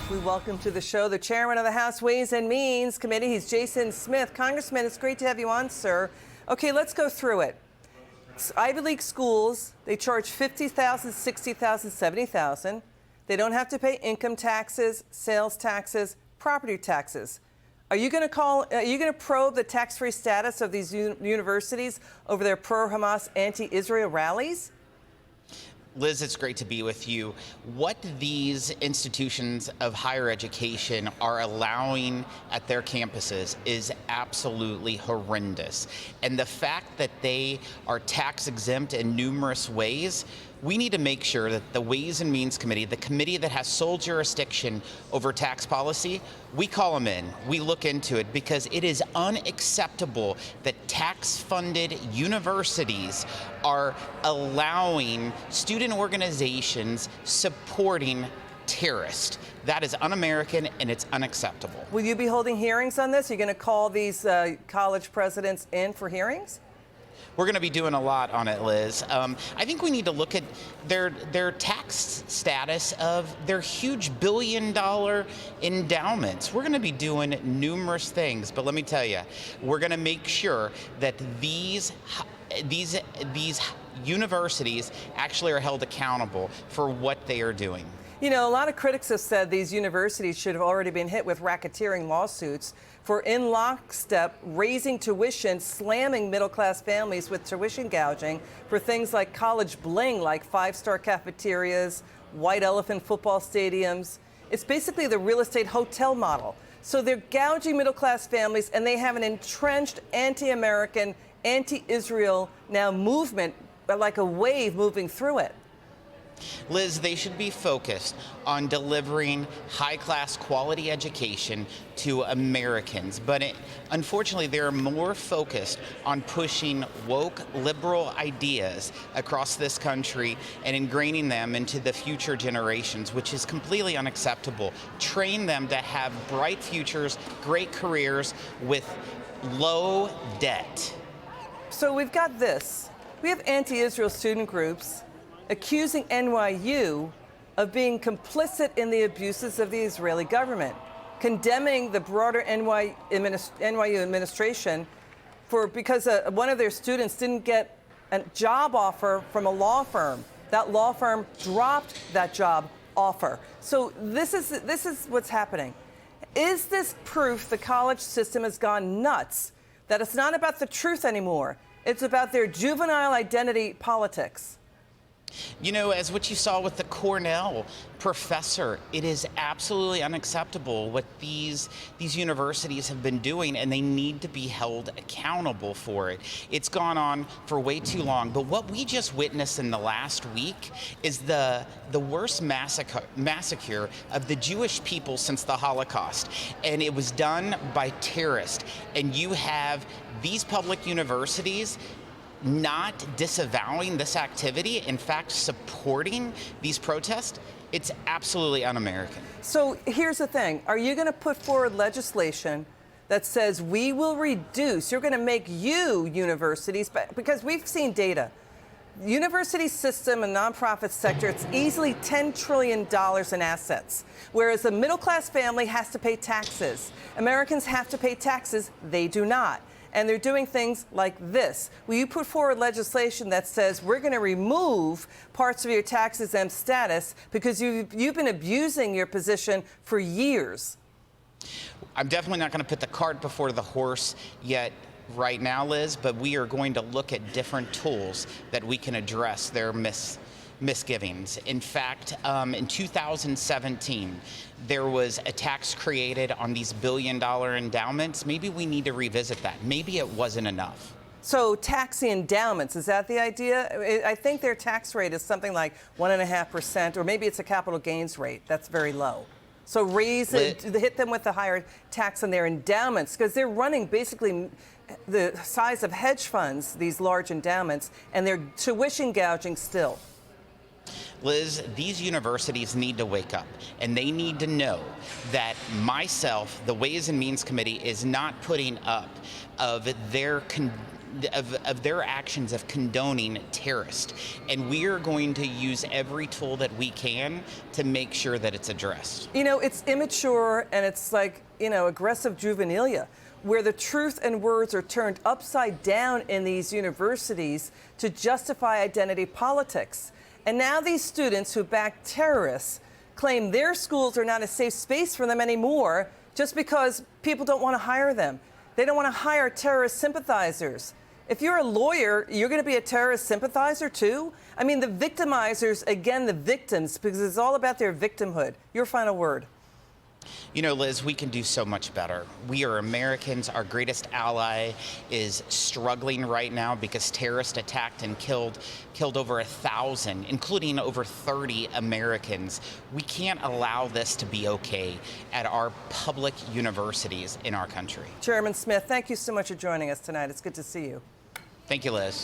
We welcome to the show the chairman of the House Ways and Means Committee. He's Jason Smith. Congressman, it's great to have you on, sir. Okay, let's go through it. Ivy League schools, they charge $50,000, $60,000, $70,000. They don't have to pay income taxes, sales taxes, property taxes. Are you going to probe the tax-free status of these universities over their pro-Hamas, anti-Israel rallies? Liz, it's great to be with you. What these institutions of higher education are allowing at their campuses is absolutely horrendous. And the fact that they are tax exempt in numerous ways, we need to make sure that the Ways and Means Committee, the committee that has sole jurisdiction over tax policy, we call them in, we look into it, because it is unacceptable that tax-funded universities are allowing student organizations supporting terrorists. That is un-American and it's unacceptable. Will you be holding hearings on this? Are you going to call these college presidents in for hearings? We're going to be doing a lot on it, Liz. I think we need to look at their tax status of their huge billion-dollar endowments. We're going to be doing numerous things, but let me tell you, we're going to make sure that these universities actually are held accountable for what they are doing. You know, a lot of critics have said these universities should have already been hit with racketeering lawsuits for in lockstep raising tuition, slamming middle-class families with tuition gouging for things like college bling, like five-star cafeterias, white elephant football stadiums. It's basically the real estate hotel model. So they're gouging middle-class families, and they have an entrenched anti-American, anti-Israel now movement, like a wave moving through it. Liz, they should be focused on delivering high-class quality education to Americans, but unfortunately they're more focused on pushing woke liberal ideas across this country and ingraining them into the future generations, which is completely unacceptable. Train them to have bright futures, great careers with low debt. So we've got this. We have anti-Israel student groups accusing NYU of being complicit in the abuses of the Israeli government, condemning the broader NYU administration because one of their students didn't get a job offer from a law firm. That law firm dropped that job offer. So this is what's happening. Is this proof the college system has gone nuts, that it's not about the truth anymore? It's about their juvenile identity politics? You know, as what you saw with the Cornell professor, it is absolutely unacceptable what these universities have been doing, and they need to be held accountable for it. It's gone on for way too long, but what we just witnessed in the last week is the worst massacre of the Jewish people since the Holocaust, and it was done by terrorists. And you have these public universities not disavowing this activity, in fact, supporting these protests. It's absolutely un-American. So here's the thing. Are you going to put forward legislation that says we will reduce, you're going to make universities, because we've seen data. University system and nonprofit sector, it's easily $10 trillion in assets, whereas a middle-class family has to pay taxes. Americans have to pay taxes. They do not. And they're doing things like this. Will you put forward legislation that says we're going to remove parts of your tax-exempt status because you've been abusing your position for years? I'm definitely not going to put the cart before the horse yet right now, Liz, but we are going to look at different tools that we can address their misgivings. In fact, in 2017, there was a tax created on these billion-dollar endowments. Maybe we need to revisit that. Maybe it wasn't enough. So taxing endowments, is that the idea? I think their tax rate is something like 1.5%, or maybe it's a capital gains rate. That's very low. So raise it, hit them with the higher tax on their endowments, because they're running basically the size of hedge funds, these large endowments, and they're tuition gouging still. Liz, these universities need to wake up, and they need to know that myself, the Ways and Means Committee, is not putting up of their of their actions of condoning terrorists. And we are going to use every tool that we can to make sure that it's addressed. You know, it's immature and it's like, you know, aggressive juvenilia, where the truth and words are turned upside down in these universities to justify identity politics. And now these students who back terrorists claim their schools are not a safe space for them anymore just because people don't want to hire them. They don't want to hire terrorist sympathizers. If you're a lawyer, you're going to be a terrorist sympathizer too? I mean, the victimizers, again, the victims, because it's all about their victimhood. Your final word. You know, Liz, we can do so much better. We are Americans. Our greatest ally is struggling right now because terrorists attacked and killed over 1,000, including over 30 Americans. We can't allow this to be okay at our public universities in our country. Chairman Smith, thank you so much for joining us tonight. It's good to see you. Thank you, Liz.